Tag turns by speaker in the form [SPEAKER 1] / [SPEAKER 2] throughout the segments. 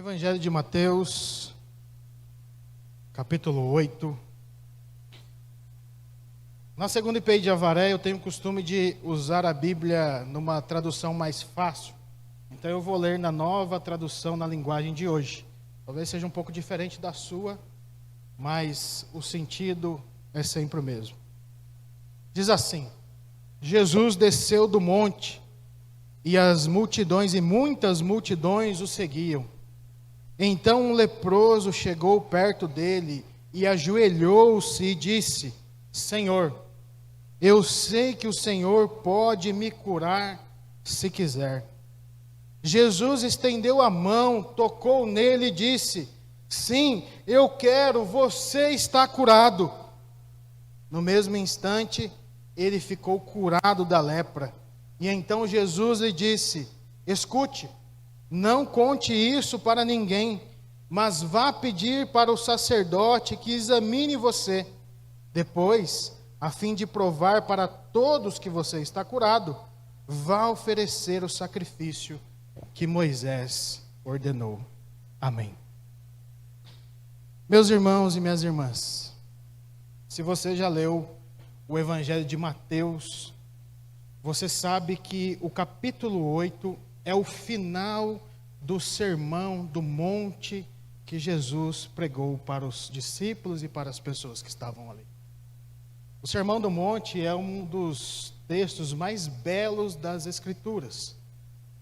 [SPEAKER 1] Evangelho de Mateus, capítulo 8. Na segunda IPI de Avaré, eu tenho o costume de usar a Bíblia numa tradução mais fácil. Então eu vou ler na nova tradução na linguagem de hoje. Talvez seja um pouco diferente da sua, mas o sentido é sempre o mesmo. Diz assim: Jesus desceu do monte, e as multidões e muitas multidões o seguiam. Então um leproso chegou perto dele e ajoelhou-se e disse: Senhor, eu sei que o Senhor pode me curar se quiser. Jesus estendeu a mão, tocou nele e disse: Sim, eu quero, você está curado. No mesmo instante, ele ficou curado da lepra. E então Jesus lhe disse: Escute, não conte isso para ninguém, mas vá pedir para o sacerdote que examine você. Depois, a fim de provar para todos que você está curado, vá oferecer o sacrifício que Moisés ordenou. Amém. Meus irmãos e minhas irmãs, se você já leu o Evangelho de Mateus, você sabe que o capítulo 8 é o final do sermão do monte que Jesus pregou para os discípulos e para as pessoas que estavam ali. O Sermão do Monte é um dos textos mais belos das Escrituras,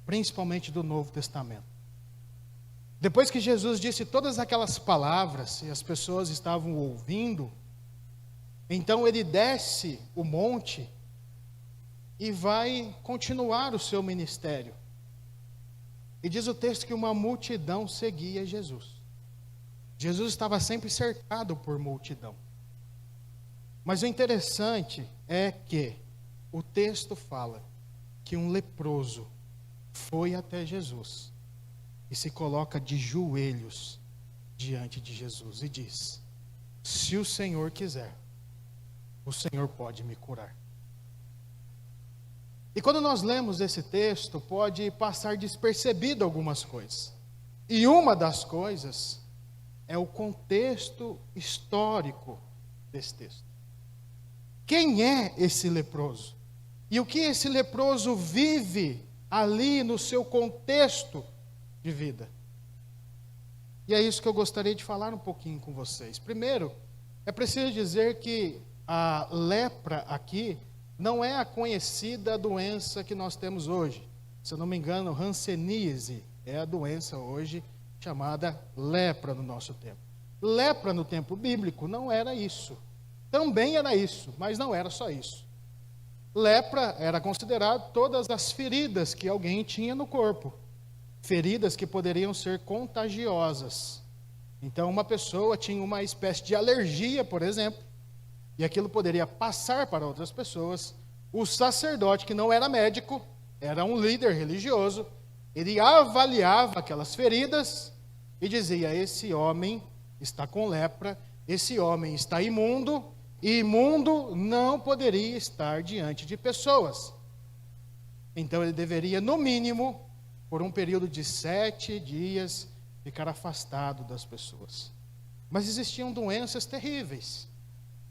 [SPEAKER 1] principalmente do Novo Testamento. Depois que Jesus disse todas aquelas palavras e as pessoas estavam ouvindo, então ele desce o monte e vai continuar o seu ministério. E diz o texto que uma multidão seguia Jesus. Jesus estava sempre cercado por multidão. Mas o interessante é que o texto fala que um leproso foi até Jesus e se coloca de joelhos diante de Jesus e diz: Se o Senhor quiser, o Senhor pode me curar. E quando nós lemos esse texto, pode passar despercebido algumas coisas. E uma das coisas é o contexto histórico desse texto. Quem é esse leproso? E o que esse leproso vive ali no seu contexto de vida? E é isso que eu gostaria de falar um pouquinho com vocês. Primeiro, é preciso dizer que a lepra aqui não é a conhecida doença que nós temos hoje. Se eu não me engano, hanseníase é a doença hoje chamada lepra no nosso tempo. Lepra no tempo bíblico não era isso. Também era isso, mas não era só isso. Lepra era considerado todas as feridas que alguém tinha no corpo. Feridas que poderiam ser contagiosas. Então uma pessoa tinha uma espécie de alergia, por exemplo, e aquilo poderia passar para outras pessoas. O sacerdote, que não era médico, era um líder religioso, ele avaliava aquelas feridas e dizia: esse homem está com lepra, esse homem está imundo, e imundo não poderia estar diante de pessoas. Então ele deveria, no mínimo, por um período de 7 dias, ficar afastado das pessoas. Mas existiam doenças terríveis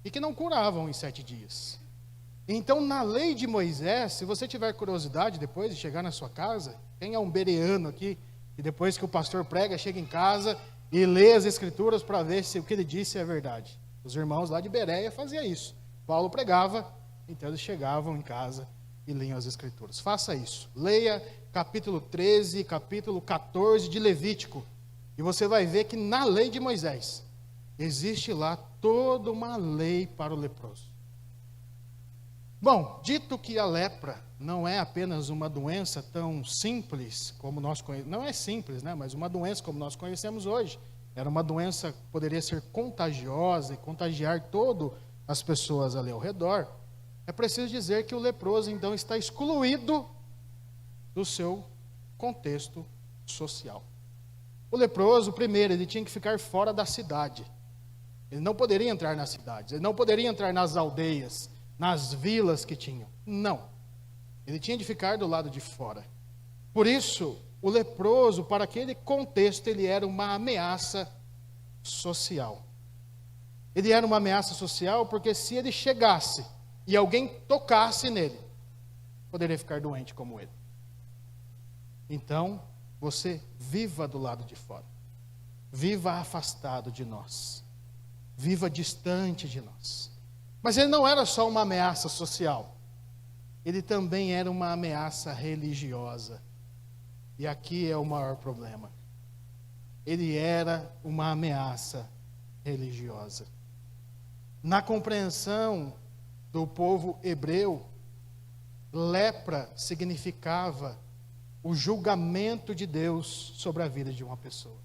[SPEAKER 1] e que não curavam em 7 dias. Então, na lei de Moisés, se você tiver curiosidade depois de chegar na sua casa, quem é um bereano aqui, e depois que o pastor prega, chega em casa e lê as escrituras para ver se o que ele disse é verdade. Os irmãos lá de Bereia faziam isso. Paulo pregava, então eles chegavam em casa e liam as escrituras. Faça isso. Leia capítulo 13, capítulo 14 de Levítico, e você vai ver que na lei de Moisés existe lá toda uma lei para o leproso. Bom, dito que a lepra não é apenas uma doença tão simples como nós conhecemos, não é simples, né? Mas uma doença como nós conhecemos hoje, era uma doença que poderia ser contagiosa e contagiar todas as pessoas ali ao redor. É preciso dizer que o leproso então está excluído do seu contexto social. O leproso, primeiro, ele tinha que ficar fora da cidade. Ele não poderia entrar nas cidades, ele não poderia entrar nas aldeias, nas vilas que tinham. Não. Ele tinha de ficar do lado de fora. Por isso, o leproso, para aquele contexto, ele era uma ameaça social. Ele era uma ameaça social porque se ele chegasse e alguém tocasse nele, poderia ficar doente como ele. Então, você viva do lado de fora. Viva afastado de nós. Viva distante de nós. Mas ele não era só uma ameaça social. Ele também era uma ameaça religiosa. E aqui é o maior problema. Ele era uma ameaça religiosa. Na compreensão do povo hebreu, lepra significava o julgamento de Deus sobre a vida de uma pessoa.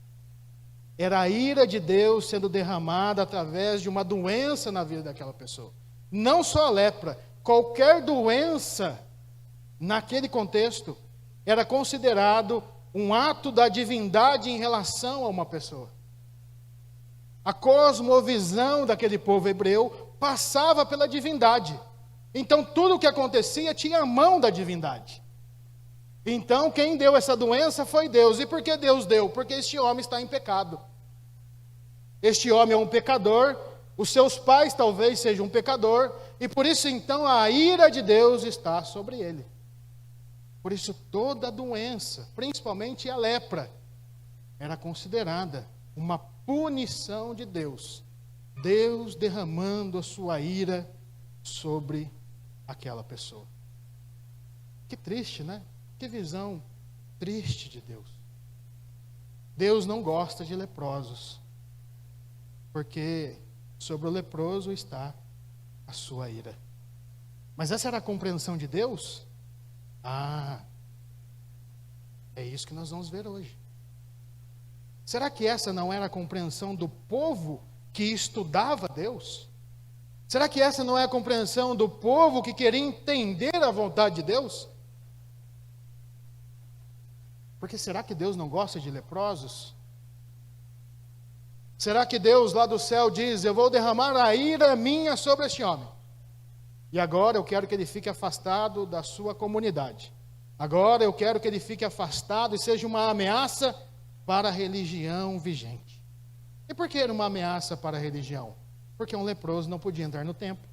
[SPEAKER 1] Era a ira de Deus sendo derramada através de uma doença na vida daquela pessoa. Não só a lepra, qualquer doença naquele contexto era considerado um ato da divindade em relação a uma pessoa. A cosmovisão daquele povo hebreu passava pela divindade. Então tudo o que acontecia tinha a mão da divindade. Então quem deu essa doença foi Deus. E por que Deus deu? Porque este homem está em pecado. Este homem é um pecador, os seus pais talvez sejam um pecador, e por isso então a ira de Deus está sobre ele. Por isso toda doença, principalmente a lepra, era considerada uma punição de Deus. Deus derramando a sua ira sobre aquela pessoa. Que triste, né? Que visão triste de Deus. Deus não gosta de leprosos, porque sobre o leproso está a sua ira. Mas essa era a compreensão de Deus? É isso que nós vamos ver hoje. Será que essa não era a compreensão do povo que estudava Deus? Será que essa não é a compreensão do povo que queria entender a vontade de Deus? Porque será que Deus não gosta de leprosos? Será que Deus lá do céu diz, eu vou derramar a ira minha sobre este homem? E agora eu quero que ele fique afastado da sua comunidade. Agora eu quero que ele fique afastado e seja uma ameaça para a religião vigente. E por que era uma ameaça para a religião? Porque um leproso não podia entrar no templo.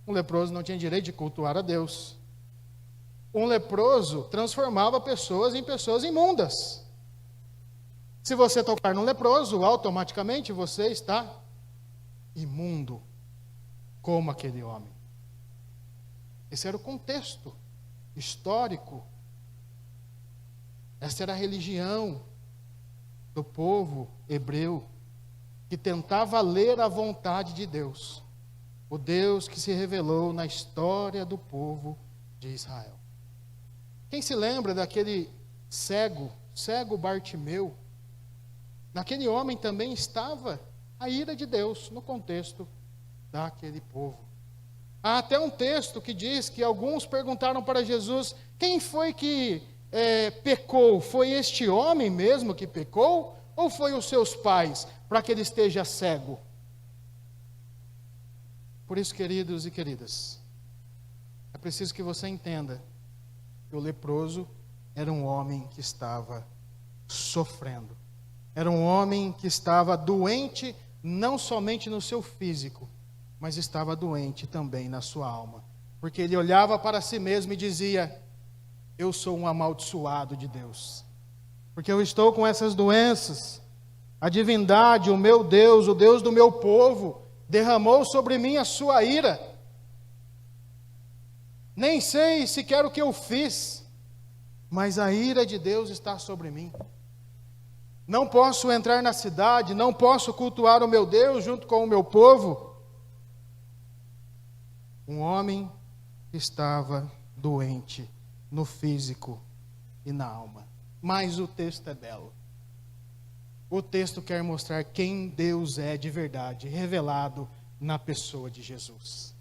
[SPEAKER 1] Um leproso não tinha direito de cultuar a Deus. Um leproso transformava pessoas em pessoas imundas. Se você tocar no leproso, automaticamente você está imundo, como aquele homem. Esse era o contexto histórico. Essa era a religião do povo hebreu, que tentava ler a vontade de Deus, o Deus que se revelou na história do povo de Israel. Quem se lembra daquele cego Bartimeu? Naquele homem também estava a ira de Deus no contexto daquele povo. Há até um texto que diz que alguns perguntaram para Jesus, quem foi que pecou? Foi este homem mesmo que pecou? Ou foi os seus pais, para que ele esteja cego? Por isso, queridos e queridas, é preciso que você entenda que o leproso era um homem que estava sofrendo. Era um homem que estava doente, não somente no seu físico, mas estava doente também na sua alma. Porque ele olhava para si mesmo e dizia, eu sou um amaldiçoado de Deus. Porque eu estou com essas doenças. A divindade, o meu Deus, o Deus do meu povo, derramou sobre mim a sua ira. Nem sei sequer o que eu fiz, mas a ira de Deus está sobre mim. Não posso entrar na cidade, não posso cultuar o meu Deus junto com o meu povo. Um homem que estava doente no físico e na alma. Mas o texto é belo. O texto quer mostrar quem Deus é de verdade, revelado na pessoa de Jesus.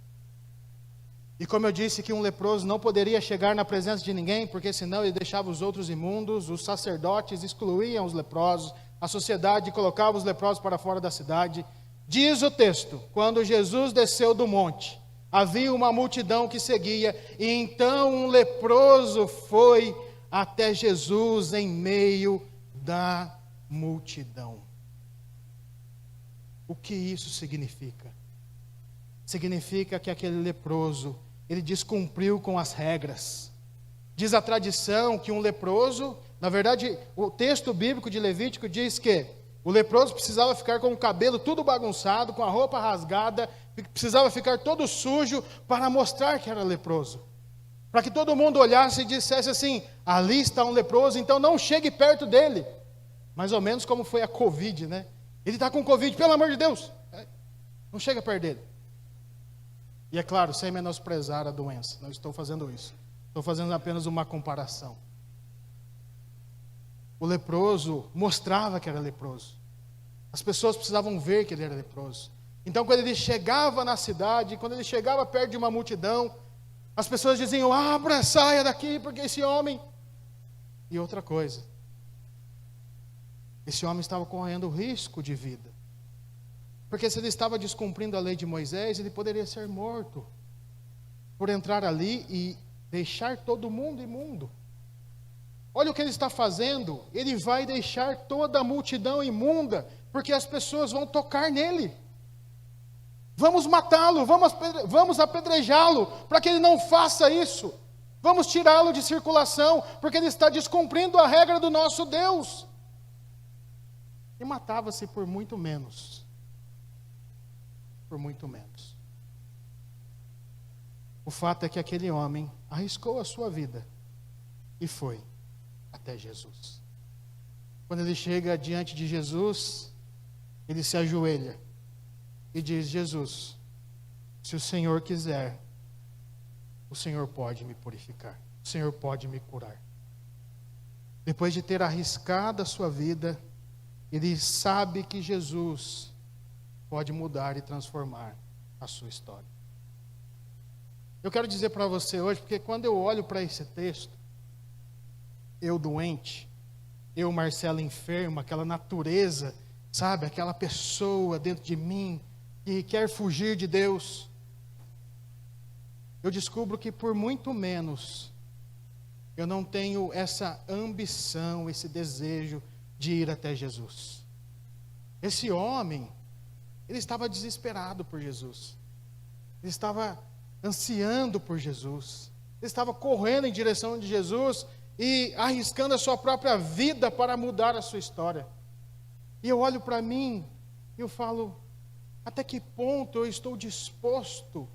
[SPEAKER 1] E como eu disse que um leproso não poderia chegar na presença de ninguém, porque senão ele deixava os outros imundos, os sacerdotes excluíam os leprosos, a sociedade colocava os leprosos para fora da cidade. Diz o texto, quando Jesus desceu do monte, havia uma multidão que seguia, e então um leproso foi até Jesus em meio da multidão. O que isso significa? Significa que aquele leproso, ele descumpriu com as regras. Diz a tradição que um leproso, na verdade, o texto bíblico de Levítico diz que o leproso precisava ficar com o cabelo tudo bagunçado, com a roupa rasgada, precisava ficar todo sujo para mostrar que era leproso. Para que todo mundo olhasse e dissesse assim: ali está um leproso, então não chegue perto dele. Mais ou menos como foi a Covid, né? Ele está com Covid, pelo amor de Deus, não chega perto dele. E é claro, sem menosprezar a doença, não estou fazendo isso. Estou fazendo apenas uma comparação. O leproso mostrava que era leproso. As pessoas precisavam ver que ele era leproso. Então, quando ele chegava na cidade, quando ele chegava perto de uma multidão, as pessoas diziam: abra, saia daqui, porque esse homem... E outra coisa, esse homem estava correndo risco de vida. Porque se ele estava descumprindo a lei de Moisés, ele poderia ser morto por entrar ali e deixar todo mundo imundo. Olha o que ele está fazendo. Ele vai deixar toda a multidão imunda, porque as pessoas vão tocar nele. Vamos matá-lo, vamos apedrejá-lo, para que ele não faça isso. Vamos tirá-lo de circulação, porque ele está descumprindo a regra do nosso Deus. E matava-se por muito menos. Por muito menos. O fato é que aquele homem arriscou a sua vida e foi até Jesus. Quando ele chega diante de Jesus, ele se ajoelha e diz: Jesus, se o Senhor quiser, o Senhor pode me purificar, o Senhor pode me curar. Depois de ter arriscado a sua vida, ele sabe que Jesus pode mudar e transformar a sua história. Eu quero dizer para você hoje, porque quando eu olho para esse texto, eu doente, eu, Marcelo, enfermo, aquela natureza, sabe, aquela pessoa dentro de mim que quer fugir de Deus, eu descubro que por muito menos eu não tenho essa ambição, esse desejo de ir até Jesus. Esse homem, ele estava desesperado por Jesus. Ele estava ansiando por Jesus. Ele estava correndo em direção de Jesus e arriscando a sua própria vida para mudar a sua história. E eu olho para mim e eu falo: até que ponto eu estou disposto?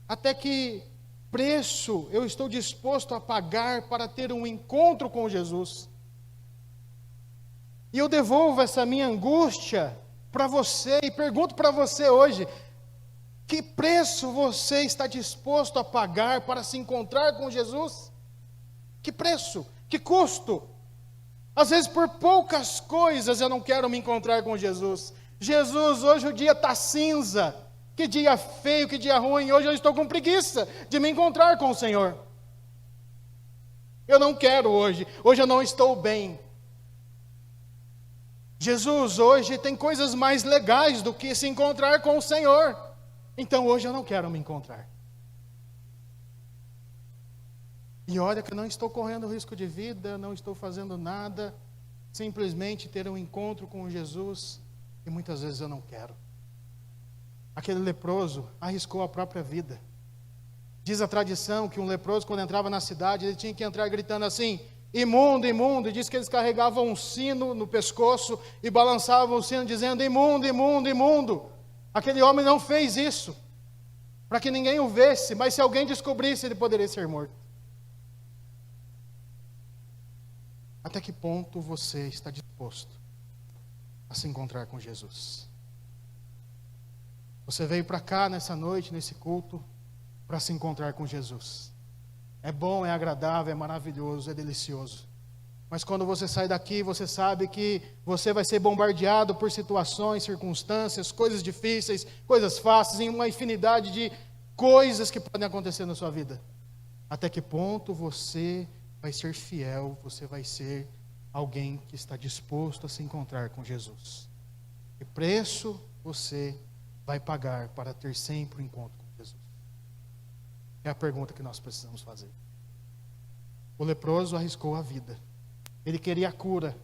[SPEAKER 1] Até que preço eu estou disposto a pagar para ter um encontro com Jesus? E eu devolvo essa minha angústia para você e pergunto para você hoje: que preço você está disposto a pagar para se encontrar com Jesus? Que preço? Que custo? Às vezes por poucas coisas eu não quero me encontrar com Jesus. Jesus, hoje o dia está cinza. Que dia feio, que dia ruim. Hoje eu estou com preguiça de me encontrar com o Senhor. Eu não quero hoje. Hoje eu não estou bem. Jesus, hoje tem coisas mais legais do que se encontrar com o Senhor. Então hoje eu não quero me encontrar. E olha que eu não estou correndo risco de vida, não estou fazendo nada, simplesmente ter um encontro com Jesus, e muitas vezes eu não quero. Aquele leproso arriscou a própria vida. Diz a tradição que um leproso, quando entrava na cidade, ele tinha que entrar gritando assim: imundo, imundo. E diz que eles carregavam um sino no pescoço e balançavam o sino dizendo: imundo, imundo, imundo. Aquele homem não fez isso para que ninguém o visse, mas se alguém descobrisse, ele poderia ser morto. Até que ponto você está disposto a se encontrar com Jesus? Você veio para cá nessa noite, nesse culto, para se encontrar com Jesus. É bom, é agradável, é maravilhoso, é delicioso. Mas quando você sai daqui, você sabe que você vai ser bombardeado por situações, circunstâncias, coisas difíceis, coisas fáceis, em uma infinidade de coisas que podem acontecer na sua vida. Até que ponto você vai ser fiel, você vai ser alguém que está disposto a se encontrar com Jesus? Que preço você vai pagar para ter sempre um encontro com Jesus? É a pergunta que nós precisamos fazer. O leproso arriscou a vida. Ele queria cura,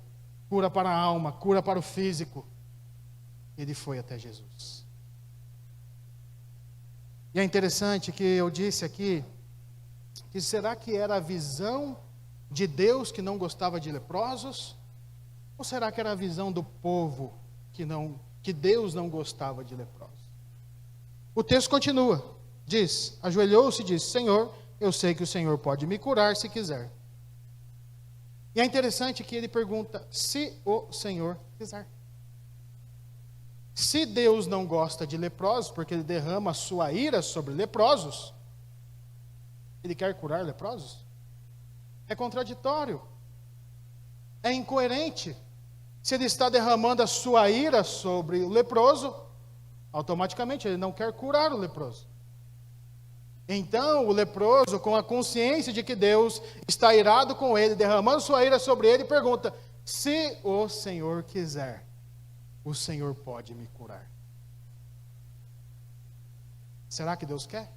[SPEAKER 1] cura para a alma, cura para o físico. Ele foi até Jesus. E é interessante que eu disse aqui, que será que era a visão de Deus que não gostava de leprosos? Ou será que era a visão do povo que Deus não gostava de leprosos? O texto continua, diz, ajoelhou-se e disse, Senhor, eu sei que o Senhor pode me curar se quiser. E é interessante que ele pergunta, se o Senhor quiser. Se Deus não gosta de leprosos, porque Ele derrama a sua ira sobre leprosos, Ele quer curar leprosos? É contraditório. É incoerente. Se Ele está derramando a sua ira sobre o leproso, automaticamente Ele não quer curar o leproso. Então, o leproso, com a consciência de que Deus está irado com ele, derramando sua ira sobre ele, pergunta, se o Senhor quiser, o Senhor pode me curar. Será que Deus quer?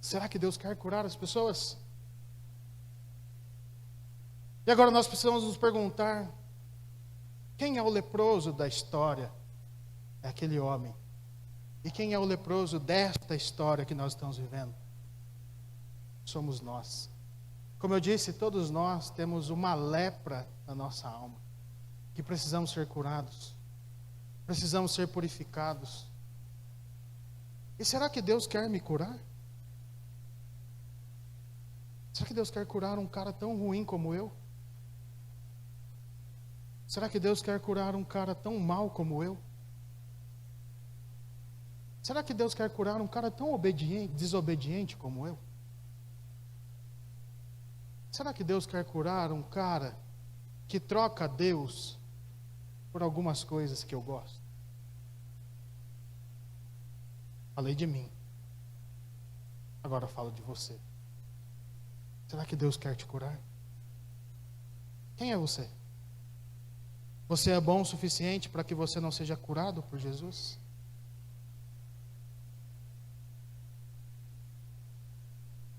[SPEAKER 1] Será que Deus quer curar as pessoas? E agora nós precisamos nos perguntar, quem é o leproso da história? É aquele homem. E quem é o leproso desta história que nós estamos vivendo? Somos nós. Como eu disse, todos nós temos uma lepra na nossa alma, que precisamos ser curados, precisamos ser purificados. E será que Deus quer me curar? Será que Deus quer curar um cara tão ruim como eu? Será que Deus quer curar um cara tão mau como eu? Será que Deus quer curar um cara tão desobediente como eu? Será que Deus quer curar um cara que troca Deus por algumas coisas que eu gosto? Falei de mim. Agora falo de você. Será que Deus quer te curar? Quem é você? Você é bom o suficiente para que você não seja curado por Jesus?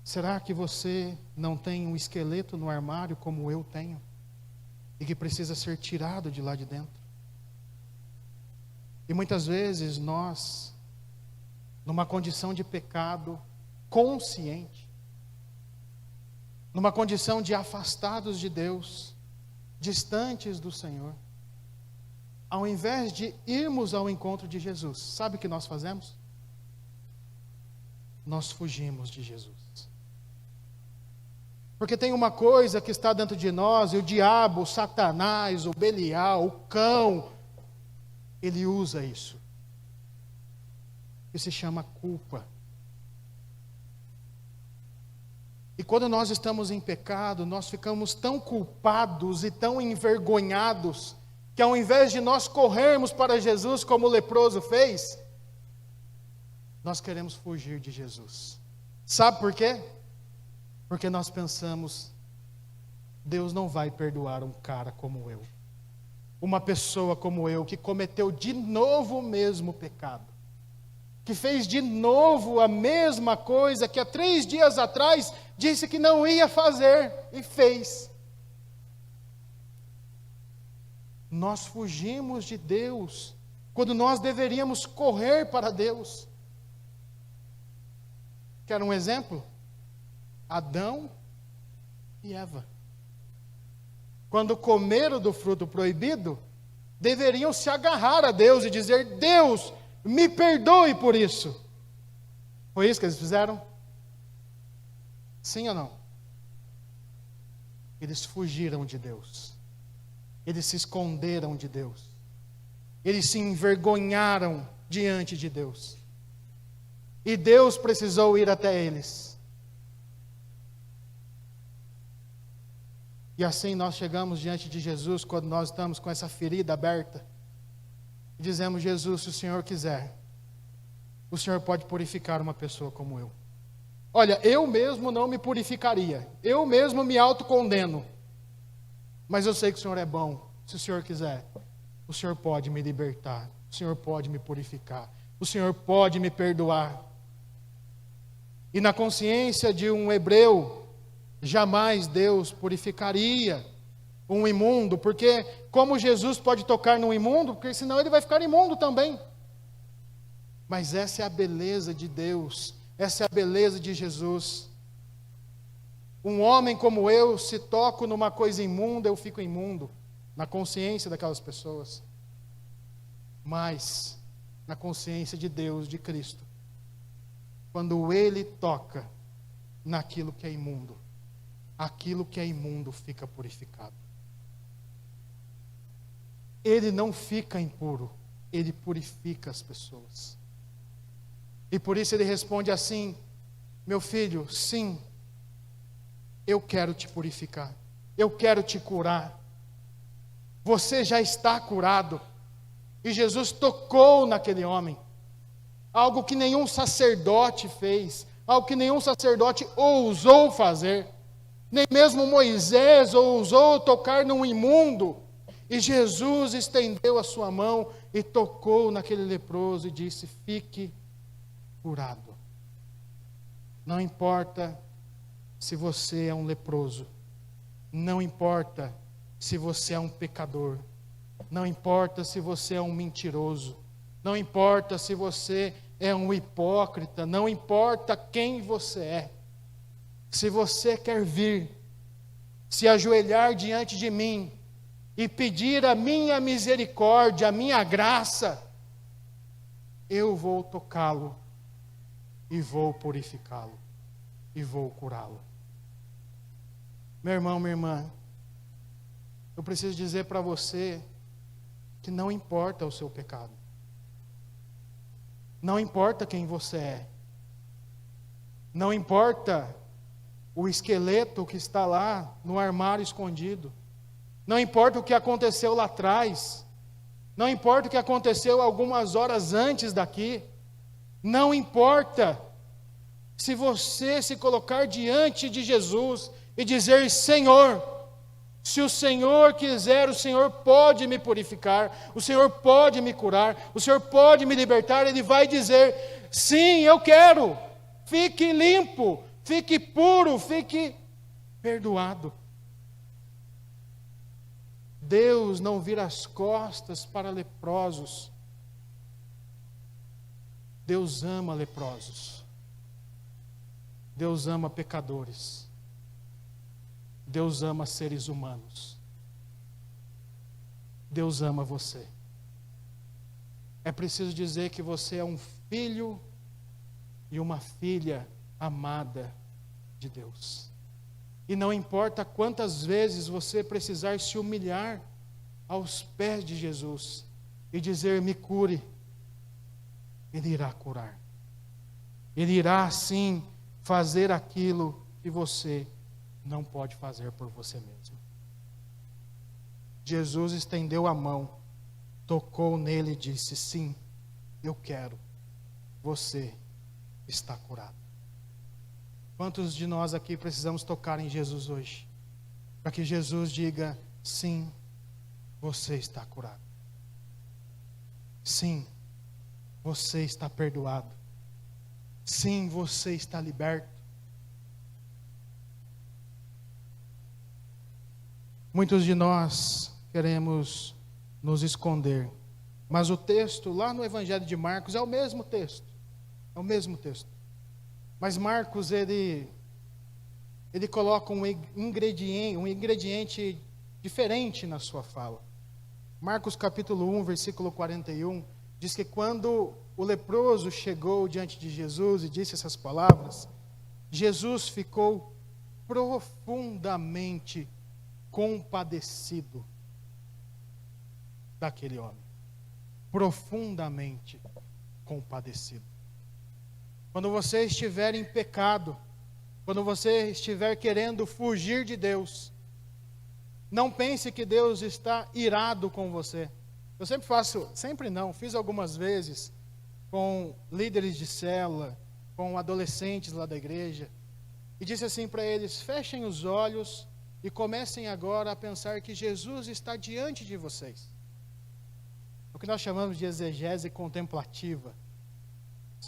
[SPEAKER 1] Será que você não tem um esqueleto no armário como eu tenho? E que precisa ser tirado de lá de dentro? E muitas vezes nós, numa condição de pecado consciente, numa condição de afastados de Deus, distantes do Senhor, ao invés de irmos ao encontro de Jesus, sabe o que nós fazemos? Nós fugimos de Jesus. Porque tem uma coisa que está dentro de nós, e o diabo, o Satanás, o Belial, o cão, ele usa isso. Que se chama culpa. E quando nós estamos em pecado, nós ficamos tão culpados e tão envergonhados, que ao invés de nós corrermos para Jesus como o leproso fez, nós queremos fugir de Jesus. Sabe por quê? Porque nós pensamos, Deus não vai perdoar um cara como eu. Uma pessoa como eu, que cometeu de novo o mesmo pecado. Que fez de novo a mesma coisa que há 3 dias atrás disse que não ia fazer e fez. Nós fugimos de Deus quando nós deveríamos correr para Deus. Quer um exemplo? Adão e Eva. Quando comeram do fruto proibido, deveriam se agarrar a Deus e dizer, Deus, me perdoe por isso. Foi isso que eles fizeram? Sim ou não? Eles fugiram de Deus. Eles se esconderam de Deus. Eles se envergonharam diante de Deus. E Deus precisou ir até eles. E assim nós chegamos diante de Jesus, quando nós estamos com essa ferida aberta. E dizemos, Jesus, se o Senhor quiser, o Senhor pode purificar uma pessoa como eu. Olha, eu mesmo não me purificaria. Eu mesmo me autocondeno. Mas eu sei que o Senhor é bom. Se o Senhor quiser, o Senhor pode me libertar. O Senhor pode me purificar. O Senhor pode me perdoar. E na consciência de um hebreu, jamais Deus purificaria um imundo, porque como Jesus pode tocar no imundo? Porque senão ele vai ficar imundo também. Mas essa é a beleza de Deus, essa é a beleza de Jesus. Um homem como eu, se toco numa coisa imunda, eu fico imundo, na consciência daquelas pessoas. Mas, na consciência de Deus, de Cristo, quando Ele toca naquilo que é imundo, aquilo que é imundo fica purificado. Ele não fica impuro, Ele purifica as pessoas. E por isso Ele responde assim: meu filho, sim, eu quero te purificar, eu quero te curar. Você já está curado. E Jesus tocou naquele homem, algo que nenhum sacerdote fez, algo que nenhum sacerdote ousou fazer, nem mesmo Moisés ousou tocar num imundo. E Jesus estendeu a sua mão e tocou naquele leproso e disse: fique curado. Não importa se você é um leproso, não importa se você é um pecador, não importa se você é um mentiroso, não importa se você é um hipócrita, não importa quem você é. Se você quer vir, se ajoelhar diante de mim e pedir a minha misericórdia, a minha graça, eu vou tocá-lo e vou purificá-lo e vou curá-lo. Meu irmão, minha irmã, eu preciso dizer para você que não importa o seu pecado, não importa quem você é, não importa o esqueleto que está lá no armário escondido, não importa o que aconteceu lá atrás, não importa o que aconteceu algumas horas antes daqui, não importa. Se você se colocar diante de Jesus e dizer: Senhor, se o Senhor quiser, o Senhor pode me purificar, o Senhor pode me curar, o Senhor pode me libertar, Ele vai dizer: sim, eu quero. Fique limpo, fique puro, fique perdoado. Deus não vira as costas para leprosos. Deus ama leprosos. Deus ama pecadores. Deus ama seres humanos. Deus ama você. É preciso dizer que você é um filho e uma filha amada de Deus. E não importa quantas vezes você precisar se humilhar aos pés de Jesus e dizer: me cure, Ele irá curar. Ele irá sim fazer aquilo que você não pode fazer por você mesmo. Jesus estendeu a mão, tocou nele e disse: sim, eu quero, você está curado. Quantos de nós aqui precisamos tocar em Jesus hoje, para que Jesus diga: sim, você está curado, sim, você está perdoado, sim, você está liberto. Muitos de nós queremos nos esconder, mas o texto lá no Evangelho de Marcos é o mesmo texto, é o mesmo texto. Mas Marcos, ele coloca um ingrediente diferente na sua fala. Marcos capítulo 1, versículo 41, diz que quando o leproso chegou diante de Jesus e disse essas palavras, Jesus ficou profundamente compadecido daquele homem. Profundamente compadecido. Quando você estiver em pecado, quando você estiver querendo fugir de Deus, não pense que Deus está irado com você. Eu fiz algumas vezes com líderes de célula, com adolescentes lá da igreja, e disse assim para eles: fechem os olhos e comecem agora a pensar que Jesus está diante de vocês. O que nós chamamos de exegese contemplativa.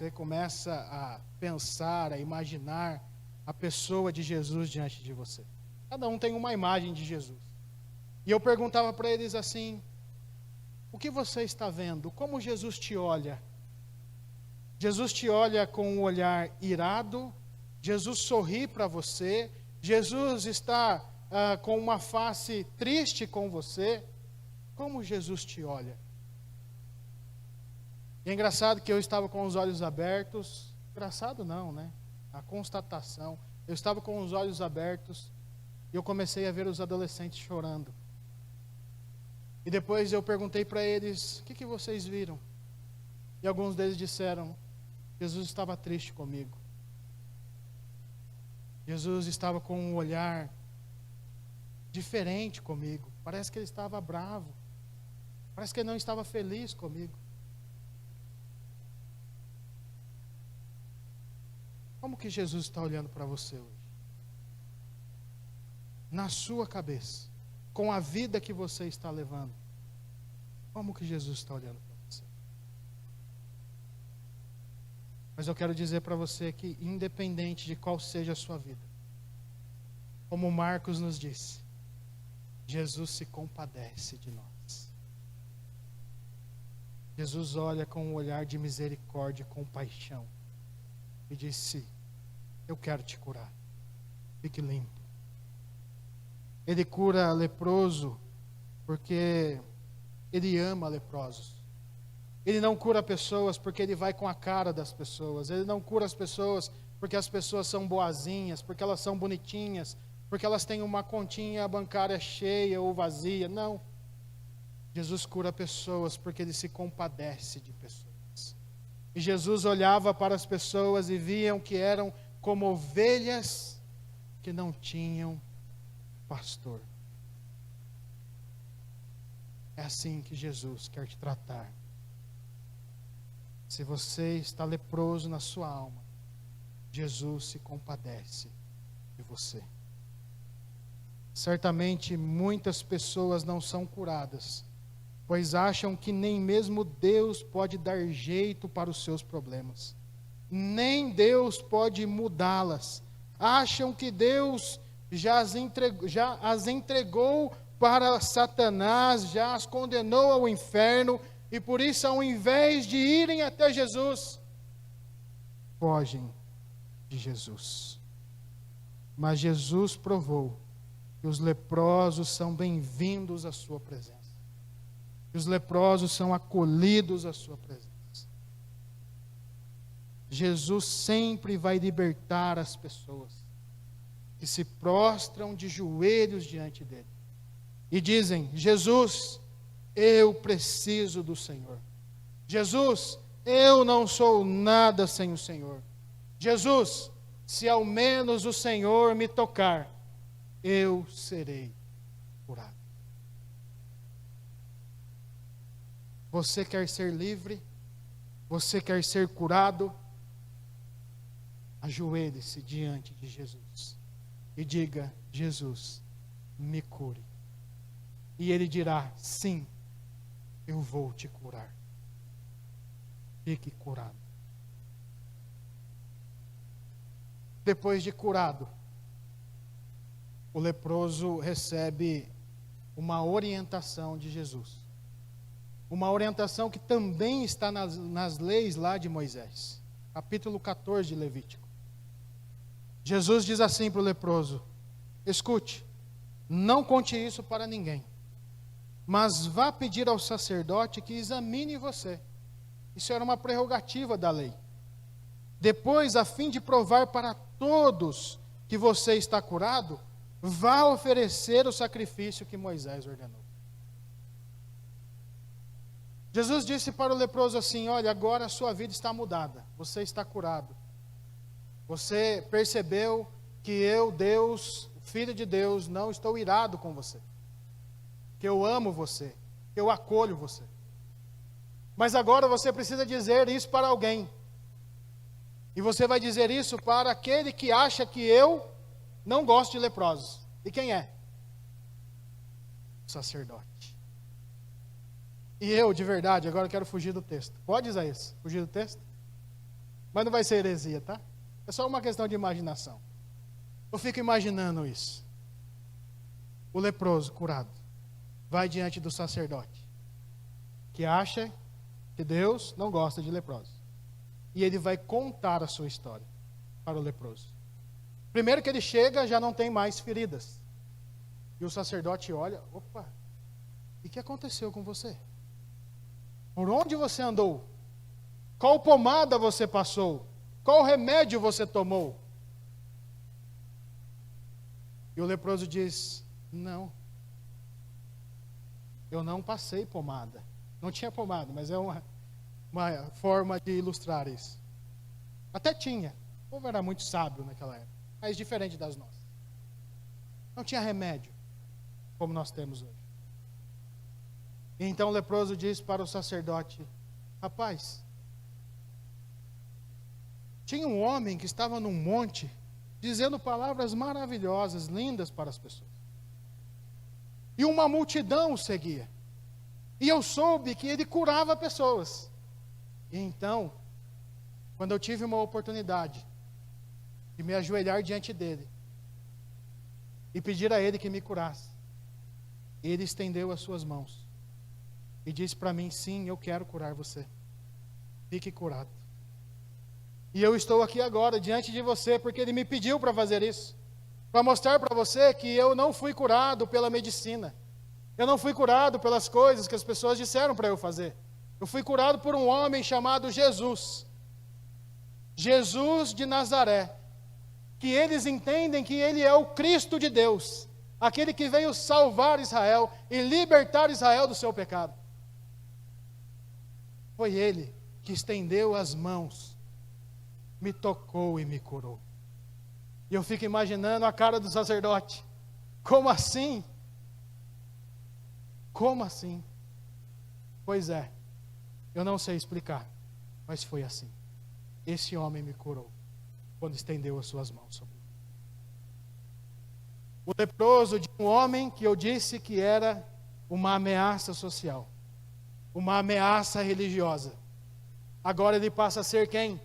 [SPEAKER 1] Você começa a pensar, a imaginar a pessoa de Jesus diante de você. Cada um tem uma imagem de Jesus. E eu perguntava para eles assim: o que você está vendo? Como Jesus te olha? Jesus te olha com um olhar irado? Jesus sorri para você? Jesus está com uma face triste com você? Como Jesus te olha? E é engraçado que eu estava com os olhos abertos. Engraçado não, né? A constatação. Eu estava com os olhos abertos e eu comecei a ver os adolescentes chorando. E depois eu perguntei para eles: o que vocês viram? E alguns deles disseram: Jesus estava triste comigo. Jesus estava com um olhar diferente comigo. Parece que ele estava bravo. Parece que ele não estava feliz comigo. Como que Jesus está olhando para você hoje? Na sua cabeça, com a vida que você está levando, como que Jesus está olhando para você? Mas eu quero dizer para você que, independente de qual seja a sua vida, como Marcos nos disse, Jesus se compadece de nós. Jesus olha com um olhar de misericórdia e compaixão e disse: eu quero te curar, fique limpo. Ele cura leproso porque ele ama leprosos. Ele não cura pessoas porque ele vai com a cara das pessoas. Ele não cura as pessoas porque as pessoas são boazinhas, porque elas são bonitinhas, porque elas têm uma continha bancária cheia ou vazia. Não. Jesus cura pessoas porque ele se compadece de pessoas. E Jesus olhava para as pessoas e viam que eram como ovelhas que não tinham pastor. É assim que Jesus quer te tratar. Se você está leproso na sua alma, Jesus se compadece de você. Certamente muitas pessoas não são curadas, pois acham que nem mesmo Deus pode dar jeito para os seus problemas. Nem Deus pode mudá-las. Acham que Deus já as entregou para Satanás, já as condenou ao inferno, e por isso, ao invés de irem até Jesus, fogem de Jesus. Mas Jesus provou que os leprosos são bem-vindos à sua presença. Que os leprosos são acolhidos à sua presença. Jesus sempre vai libertar as pessoas que se prostram de joelhos diante dele e dizem: Jesus, eu preciso do Senhor. Jesus, eu não sou nada sem o Senhor. Jesus, se ao menos o Senhor me tocar, eu serei curado. Você quer ser livre? Você quer ser curado? Ajoelhe-se diante de Jesus e diga: Jesus, me cure. E Ele dirá: sim, eu vou te curar. Fique curado. Depois de curado, o leproso recebe uma orientação de Jesus. Uma orientação que também está nas leis lá de Moisés. Capítulo 14 de Levítico. Jesus diz assim para o leproso: escute, não conte isso para ninguém, mas vá pedir ao sacerdote que examine você. Isso era uma prerrogativa da lei. Depois, a fim de provar para todos que você está curado, vá oferecer o sacrifício que Moisés ordenou. Jesus disse para o leproso assim: olha, agora a sua vida está mudada, você está curado. Você percebeu que eu, Deus, Filho de Deus, não estou irado com você. Que eu amo você, que eu acolho você. Mas agora você precisa dizer isso para alguém. E você vai dizer isso para aquele que acha que eu não gosto de leprosos. E quem é? O sacerdote. E eu, de verdade, agora quero fugir do texto. Pode, Isaías, fugir do texto? Mas não vai ser heresia, tá? É só uma questão de imaginação. Eu fico imaginando isso. O leproso curado vai diante do sacerdote, que acha que Deus não gosta de leprosos. E ele vai contar a sua história para o leproso. Primeiro que ele chega, já não tem mais feridas. E o sacerdote olha, opa, o que aconteceu com você? Por onde você andou? Qual pomada você passou? Qual remédio você tomou? E o leproso diz, não, eu não passei pomada. Não tinha pomada, mas é uma forma de ilustrar isso. Até tinha. O povo era muito sábio naquela época, mas diferente das nossas. Não tinha remédio, como nós temos hoje. E então o leproso diz para o sacerdote, rapaz, tinha um homem que estava num monte, dizendo palavras maravilhosas, lindas para as pessoas. E uma multidão o seguia. E eu soube que ele curava pessoas. E então, quando eu tive uma oportunidade de me ajoelhar diante dele e pedir a ele que me curasse, ele estendeu as suas mãos e disse para mim, sim, eu quero curar você. Fique curado. E eu estou aqui agora diante de você porque ele me pediu para fazer isso. Para mostrar para você que eu não fui curado pela medicina. Eu não fui curado pelas coisas que as pessoas disseram para eu fazer. Eu fui curado por um homem chamado Jesus. Jesus de Nazaré. Que eles entendem que ele é o Cristo de Deus. Aquele que veio salvar Israel e libertar Israel do seu pecado. Foi ele que estendeu as mãos, me tocou e me curou. E eu fico imaginando a cara do sacerdote. Como assim? Como assim? Pois é, eu não sei explicar, mas foi assim. Esse homem me curou, quando estendeu as suas mãos sobre mim. O leproso de um homem que eu disse que era uma ameaça social, uma ameaça religiosa. Agora ele passa a ser quem?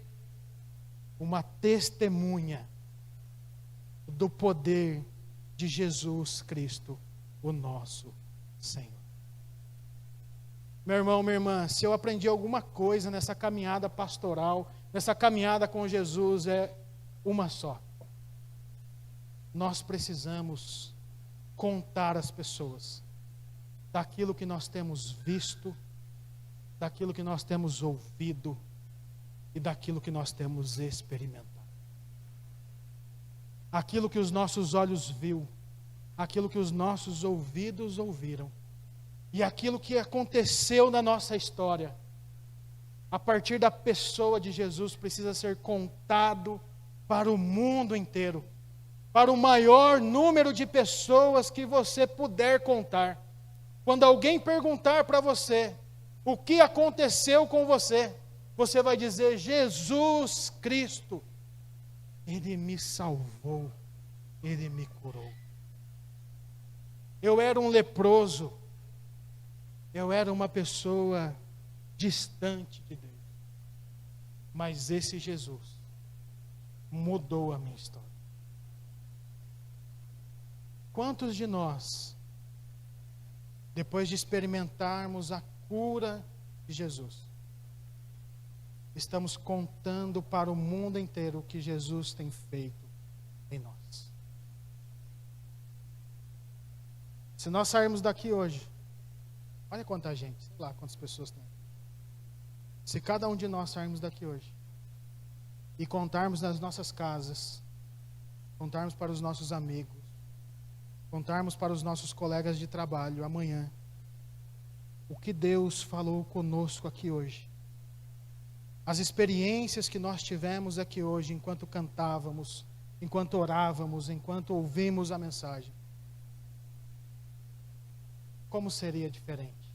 [SPEAKER 1] Uma testemunha do poder de Jesus Cristo, o nosso Senhor. Meu irmão, minha irmã, se eu aprendi alguma coisa nessa caminhada pastoral, nessa caminhada com Jesus, é uma só. Nós precisamos contar às pessoas daquilo que nós temos visto, daquilo que nós temos ouvido e daquilo que nós temos experimentado. Aquilo que os nossos olhos viu, aquilo que os nossos ouvidos ouviram, e aquilo que aconteceu na nossa história, a partir da pessoa de Jesus, precisa ser contado para o mundo inteiro, para o maior número de pessoas que você puder contar. Quando alguém perguntar para você o que aconteceu com você, você vai dizer, Jesus Cristo, Ele me salvou, Ele me curou. Eu era um leproso, eu era uma pessoa distante de Deus, mas esse Jesus mudou a minha história. Quantos de nós, depois de experimentarmos a cura de Jesus, estamos contando para o mundo inteiro o que Jesus tem feito em nós? Se nós sairmos daqui hoje, olha quanta gente, sei lá quantas pessoas tem. Se cada um de nós sairmos daqui hoje e contarmos nas nossas casas, contarmos para os nossos amigos, contarmos para os nossos colegas de trabalho amanhã, o que Deus falou conosco aqui hoje, as experiências que nós tivemos aqui hoje, enquanto cantávamos, enquanto orávamos, enquanto ouvimos a mensagem, como seria diferente?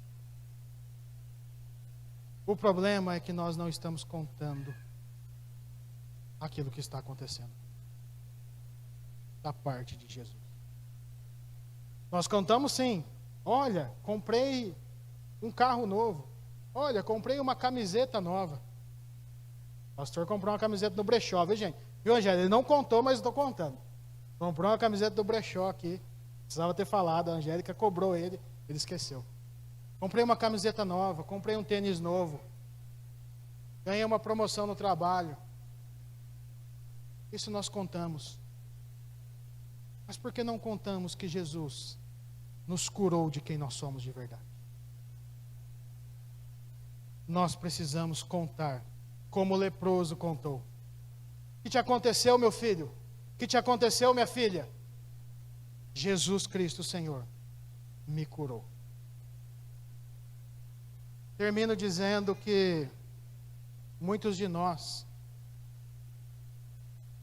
[SPEAKER 1] O problema é que nós não estamos contando aquilo que está acontecendo da parte de Jesus. Nós contamos sim. Olha, comprei um carro novo. Olha, comprei uma camiseta nova. pastor comprou uma camiseta do brechó, viu, gente? Viu, Angélica? Ele não contou, mas eu estou contando. Comprou uma camiseta do brechó aqui. Precisava ter falado, a Angélica cobrou ele esqueceu. Comprei uma camiseta nova, comprei um tênis novo. Ganhei uma promoção no trabalho. Isso nós contamos. Mas por que não contamos que Jesus nos curou de quem nós somos de verdade? Nós precisamos contar como o leproso contou. O que te aconteceu, meu filho? O que te aconteceu, minha filha? Jesus Cristo, Senhor, me curou. Termino dizendo que muitos de nós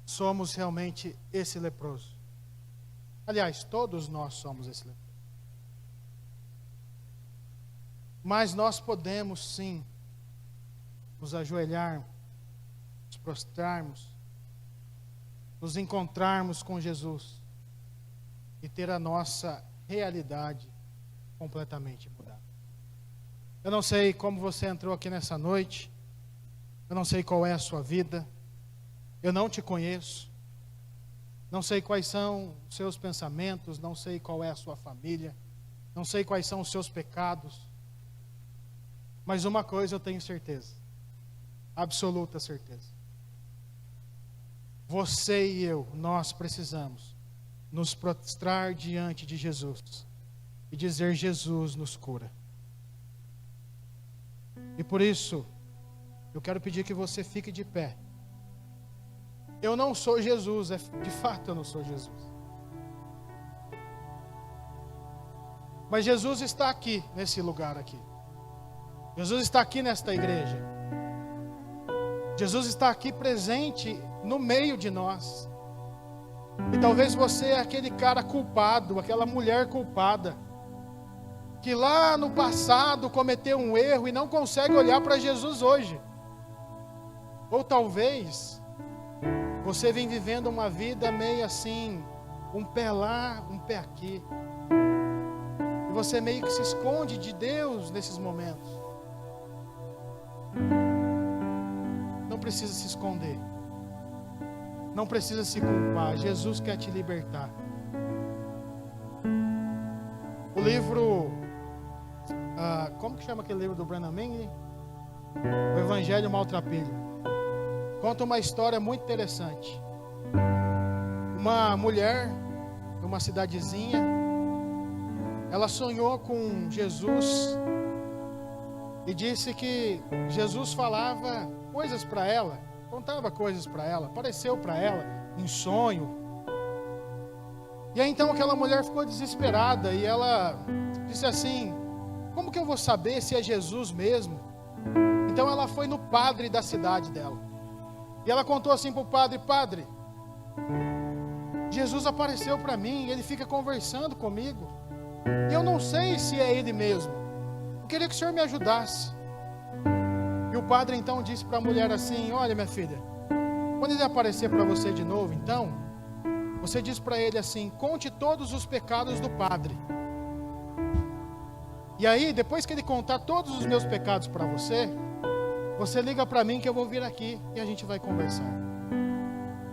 [SPEAKER 1] somos realmente esse leproso. Aliás, todos nós somos esse leproso. Mas nós podemos sim nos ajoelhar, nos prostrarmos, nos encontrarmos com Jesus e ter a nossa realidade completamente mudada. Eu não sei como você entrou aqui nessa noite, eu não sei qual é a sua vida, eu não te conheço, não sei quais são os seus pensamentos, não sei qual é a sua família, não sei quais são os seus pecados, mas uma coisa eu tenho certeza, absoluta certeza. Você e eu, nós precisamos nos prostrar diante de Jesus e dizer: Jesus nos cura. E por isso, eu quero pedir que você fique de pé. Eu não sou Jesus, de fato eu não sou Jesus. Mas Jesus está aqui, nesse lugar aqui. Jesus está aqui nesta igreja. Jesus está aqui presente no meio de nós. E talvez você é aquele cara culpado, aquela mulher culpada, que lá no passado cometeu um erro e não consegue olhar para Jesus hoje. Ou talvez você vem vivendo uma vida meio assim, um pé lá, um pé aqui. E você meio que se esconde de Deus nesses momentos. Não precisa se esconder. Não precisa se culpar. Jesus quer te libertar. O livro, como que chama aquele livro do Branham Manning? O Evangelho Maltrapilho. Conta uma história muito interessante. Uma mulher de uma cidadezinha, ela sonhou com Jesus e disse que Jesus falava coisas para ela, contava coisas para ela, apareceu para ela em sonho. E aí então aquela mulher ficou desesperada e ela disse assim: como que eu vou saber se é Jesus mesmo? Então ela foi no padre da cidade dela. E ela contou assim para o padre: padre, Jesus apareceu para mim, ele fica conversando comigo. E eu não sei se é ele mesmo. Eu queria que o senhor me ajudasse. E o padre então disse para a mulher assim: olha, minha filha, quando ele aparecer para você de novo, então, você diz para ele assim: conte todos os pecados do padre. E aí, depois que ele contar todos os meus pecados para você, você liga para mim que eu vou vir aqui e a gente vai conversar.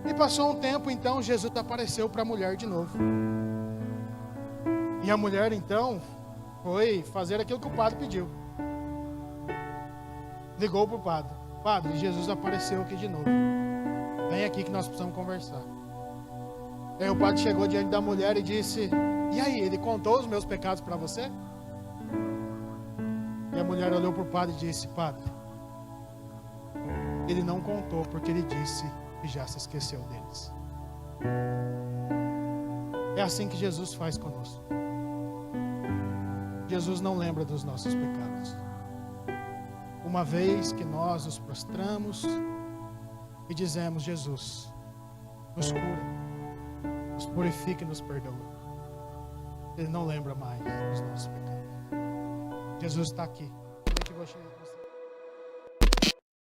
[SPEAKER 1] E passou um tempo, então, Jesus apareceu para a mulher de novo. E a mulher, então, foi fazer aquilo que o padre pediu. Ligou para o padre: padre, Jesus apareceu aqui de novo. Vem aqui que nós precisamos conversar. Aí o padre chegou diante da mulher e disse: e aí, ele contou os meus pecados para você? E a mulher olhou para o padre e disse: padre, ele não contou porque ele disse que já se esqueceu deles. É assim que Jesus faz conosco. Jesus não lembra dos nossos pecados. Uma vez que nós nos prostramos e dizemos: Jesus, nos cura, nos purifica e nos perdoa, Ele não lembra mais dos nossos pecados. Jesus está aqui.